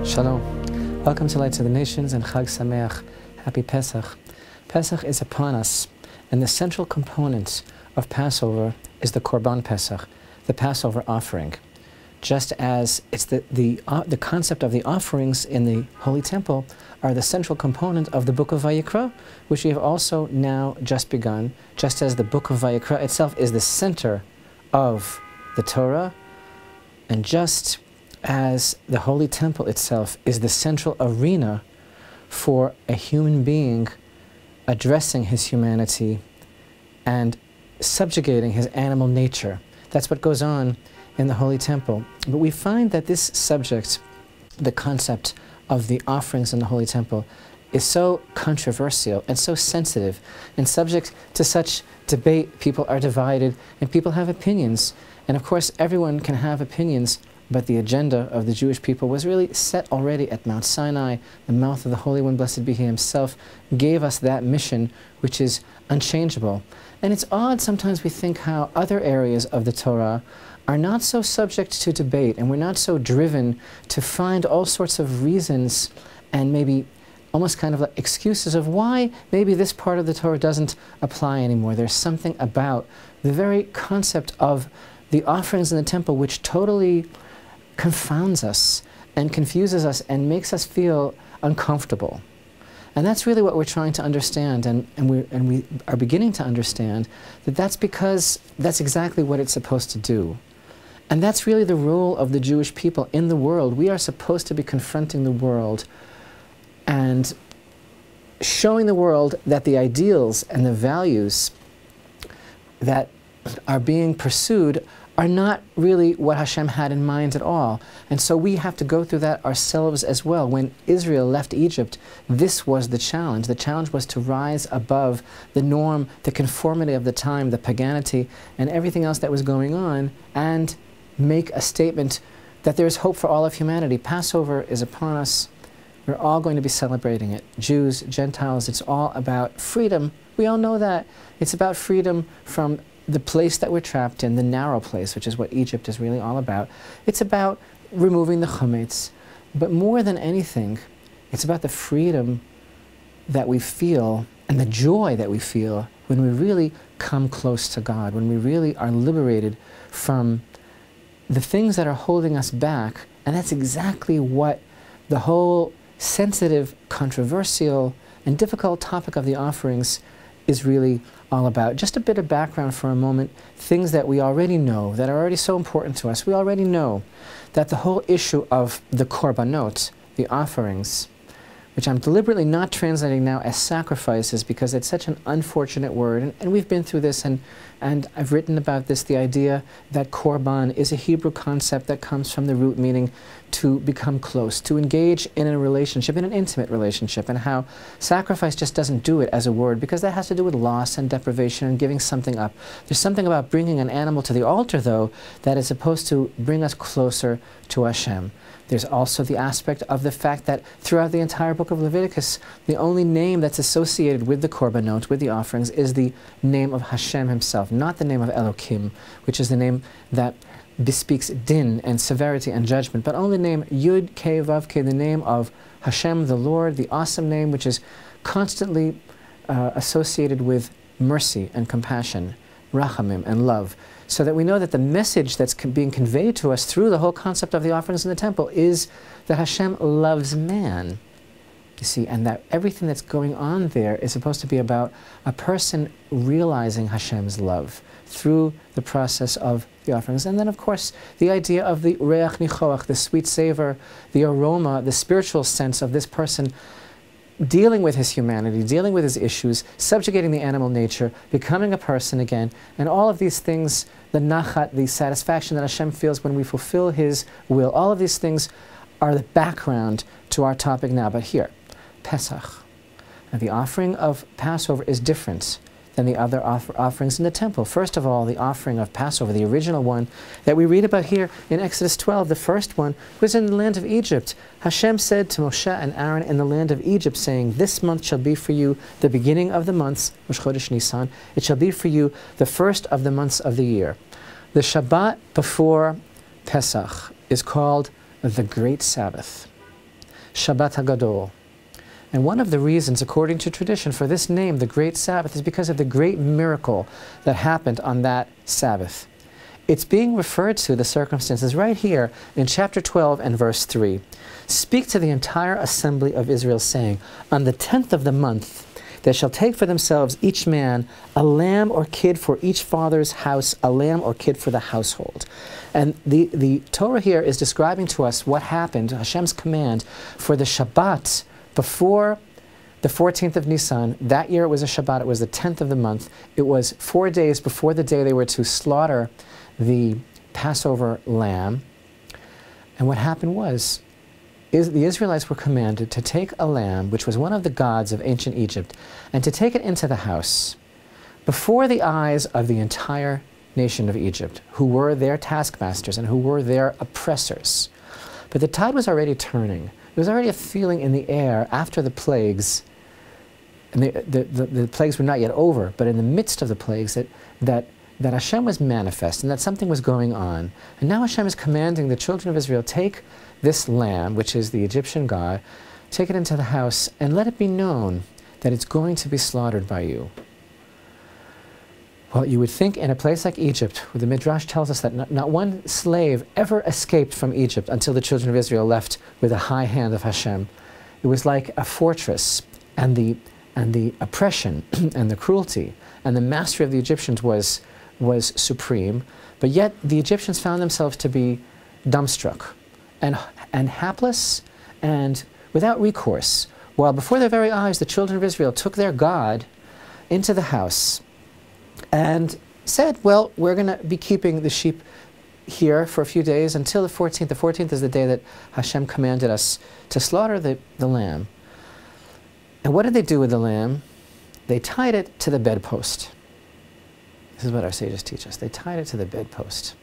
Shalom. Welcome to Lights of the Nations and Chag Sameach. Happy Pesach. Pesach is upon us, and the central component of Passover is the Korban Pesach, the Passover offering. Just as it's the concept of the offerings in the Holy Temple are the central component of the book of Vayikra, which we have also now just begun, just as the book of Vayikra itself is the center of the Torah, and just as the Holy Temple itself is the central arena for a human being addressing his humanity and subjugating his animal nature. That's what goes on in the Holy Temple. But we find that this subject, the concept of the offerings in the Holy Temple, is so controversial and so sensitive and subject to such debate. People are divided and people have opinions. And of course, everyone can have opinions, but the agenda of the Jewish people was really set already at Mount Sinai. The mouth of the Holy One, blessed be He Himself, gave us that mission, which is unchangeable. And it's odd sometimes we think how other areas of the Torah are not so subject to debate, and we're not so driven to find all sorts of reasons and maybe almost kind of like excuses of why maybe this part of the Torah doesn't apply anymore. There's something about the very concept of the offerings in the temple which totally confounds us and confuses us and makes us feel uncomfortable. And that's really what we're trying to understand, and we are beginning to understand that that's because that's exactly what it's supposed to do. And that's really the role of the Jewish people in the world. We are supposed to be confronting the world and showing the world that the ideals and the values that are being pursued are not really what Hashem had in mind at all. And so we have to go through that ourselves as well. When Israel left Egypt, this was the challenge. The challenge was to rise above the norm, the conformity of the time, the paganity, and everything else that was going on, and make a statement that there is hope for all of humanity. Passover is upon us. We're all going to be celebrating it. Jews, Gentiles, it's all about freedom. We all know that. It's about freedom from the place that we're trapped in, the narrow place, which is what Egypt is really all about. It's about removing the chametz. But more than anything, it's about the freedom that we feel and the joy that we feel when we really come close to God, when we really are liberated from the things that are holding us back. And that's exactly what the whole sensitive, controversial, and difficult topic of the offerings is really all about. Just a bit of background for a moment, things that we already know, that are already so important to us. We already know that the whole issue of the korbanot, the offerings, which I'm deliberately not translating now as sacrifices because it's such an unfortunate word, and we've been through this, and I've written about this, the idea that korban is a Hebrew concept that comes from the root meaning to become close, to engage in a relationship, in an intimate relationship, and how sacrifice just doesn't do it as a word because that has to do with loss and deprivation and giving something up. There's something about bringing an animal to the altar, though, that is supposed to bring us closer to Hashem. There's also the aspect of the fact that throughout the entire book of Leviticus, the only name that's associated with the korbanot, with the offerings, is the name of Hashem Himself, not the name of Elokim, which is the name that bespeaks din and severity and judgment, but only the name Yud Kei Vav Kei, the name of Hashem, the Lord, the awesome name, which is constantly associated with mercy and compassion, rachamim, and love. So that we know that the message that's being conveyed to us through the whole concept of the offerings in the temple is that Hashem loves man. You see, and that everything that's going on there is supposed to be about a person realizing Hashem's love through the process of the offerings. And then, of course, the idea of the reach nichoach, the sweet savor, the aroma, the spiritual sense of this person dealing with his humanity, dealing with his issues, subjugating the animal nature, becoming a person again, and all of these things, the nachat, the satisfaction that Hashem feels when we fulfill His will, all of these things are the background to our topic now. But here, Pesach. Now, the offering of Passover is different than the other offerings in the temple. First of all, the offering of Passover, the original one that we read about here in Exodus 12, the first one, was in the land of Egypt. Hashem said to Moshe and Aaron in the land of Egypt, saying, "This month shall be for you the beginning of the months, Rosh Chodesh Nisan. It shall be for you the first of the months of the year." The Shabbat before Pesach is called the Great Sabbath. Shabbat HaGadol. And one of the reasons, according to tradition, for this name, the Great Sabbath, is because of the great miracle that happened on that Sabbath. It's being referred to, the circumstances, right here in chapter 12 and verse 3. Speak to the entire assembly of Israel, saying, on the 10th of the month, they shall take for themselves each man a lamb or kid for each father's house, a lamb or kid for the household. And the Torah here is describing to us what happened, Hashem's command, for the Shabbat before the 14th of Nisan. That year it was a Shabbat, it was the 10th of the month. It was 4 days before the day they were to slaughter the Passover lamb. And what happened was, the Israelites were commanded to take a lamb, which was one of the gods of ancient Egypt, and to take it into the house before the eyes of the entire nation of Egypt, who were their taskmasters and who were their oppressors. But the tide was already turning. There was already a feeling in the air after the plagues, and the plagues were not yet over, but in the midst of the plagues, that Hashem was manifest and that something was going on. And now Hashem is commanding the children of Israel, take this lamb, which is the Egyptian god, take it into the house and let it be known that it's going to be slaughtered by you. Well, you would think in a place like Egypt, where the Midrash tells us that not one slave ever escaped from Egypt until the children of Israel left with a high hand of Hashem. It was like a fortress, and the oppression and the cruelty and the mastery of the Egyptians was supreme, but yet the Egyptians found themselves to be dumbstruck and hapless and without recourse, while before their very eyes the children of Israel took their God into the house and said, well, we're going to be keeping the sheep here for a few days until the 14th. The 14th is the day that Hashem commanded us to slaughter the lamb. And what did they do with the lamb? They tied it to the bedpost. This is what our sages teach us. They tied it to the bedpost.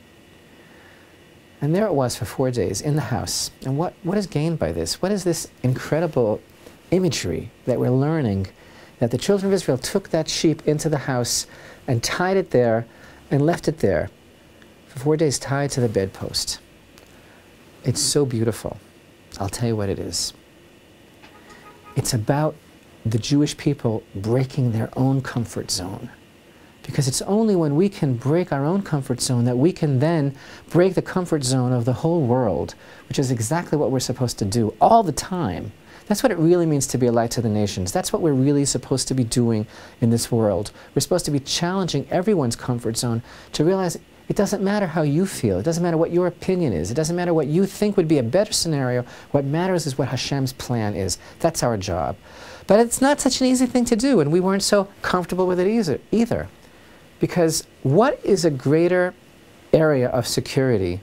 And there it was for 4 days in the house. And what is gained by this? What is this incredible imagery that we're learning? That the children of Israel took that sheep into the house and tied it there and left it there for 4 days, tied to the bedpost. It's so beautiful. I'll tell you what it is. It's about the Jewish people breaking their own comfort zone. Because it's only when we can break our own comfort zone that we can then break the comfort zone of the whole world, which is exactly what we're supposed to do all the time. That's what it really means to be a light to the nations. That's what we're really supposed to be doing in this world. We're supposed to be challenging everyone's comfort zone to realize it doesn't matter how you feel. It doesn't matter what your opinion is. It doesn't matter what you think would be a better scenario. What matters is what Hashem's plan is. That's our job. But it's not such an easy thing to do, and we weren't so comfortable with it either. Because what is a greater area of security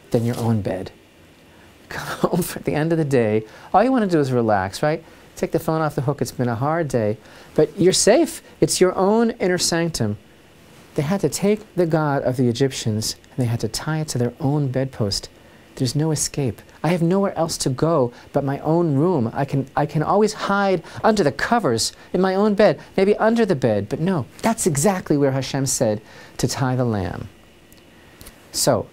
than your own bed? Come home at the end of the day, all you want to do is relax, right? Take the phone off the hook. It's been a hard day, but you're safe. It's your own inner sanctum. They had to take the God of the Egyptians and they had to tie it to their own bedpost. There's no escape. I have nowhere else to go but my own room. I can always hide under the covers in my own bed, maybe under the bed, but no, that's exactly where Hashem said to tie the lamb. So,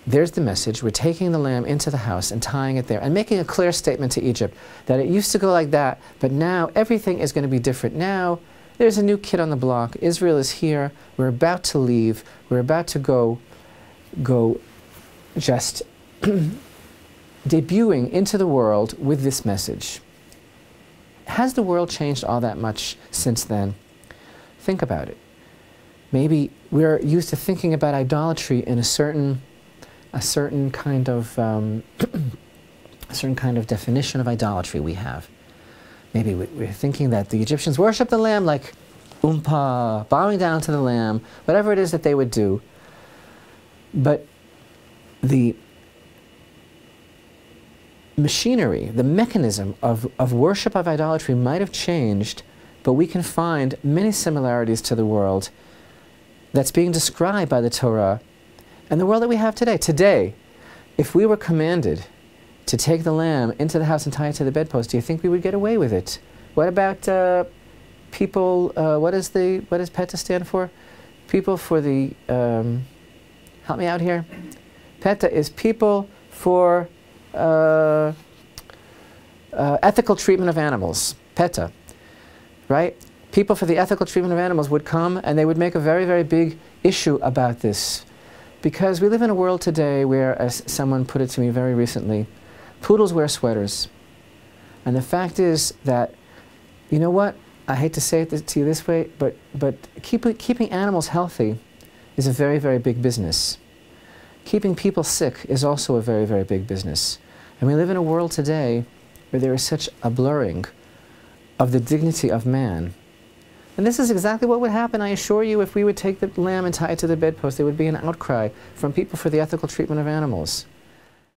there's the message. We're taking the lamb into the house and tying it there and making a clear statement to Egypt that it used to go like that, but now everything is going to be different. Now there's a new kid on the block. Israel is here. We're about to leave. We're about to go just debuting into the world with this message. Has the world changed all that much since then? Think about it. Maybe we're used to thinking about idolatry in a certain kind of definition of idolatry we have. Maybe we're thinking that the Egyptians worship the lamb like umpa, bowing down to the lamb, whatever it is that they would do. But the machinery, the mechanism of worship of idolatry might have changed, but we can find many similarities to the world that's being described by the Torah and the world that we have today. Today, if we were commanded to take the lamb into the house and tie it to the bedpost, do you think we would get away with it? What about people, what does PETA stand for? People for the, help me out here. PETA is people for, ethical treatment of animals, PETA, right? People for the ethical treatment of animals would come and they would make a very, very big issue about this. Because we live in a world today where, as someone put it to me very recently, poodles wear sweaters. And the fact is that, you know what, I hate to say it to you this way, but keeping animals healthy is a very, very big business. Keeping people sick is also a very, very big business. And we live in a world today where there is such a blurring of the dignity of man. And this is exactly what would happen, I assure you, if we would take the lamb and tie it to the bedpost. There would be an outcry from people for the ethical treatment of animals.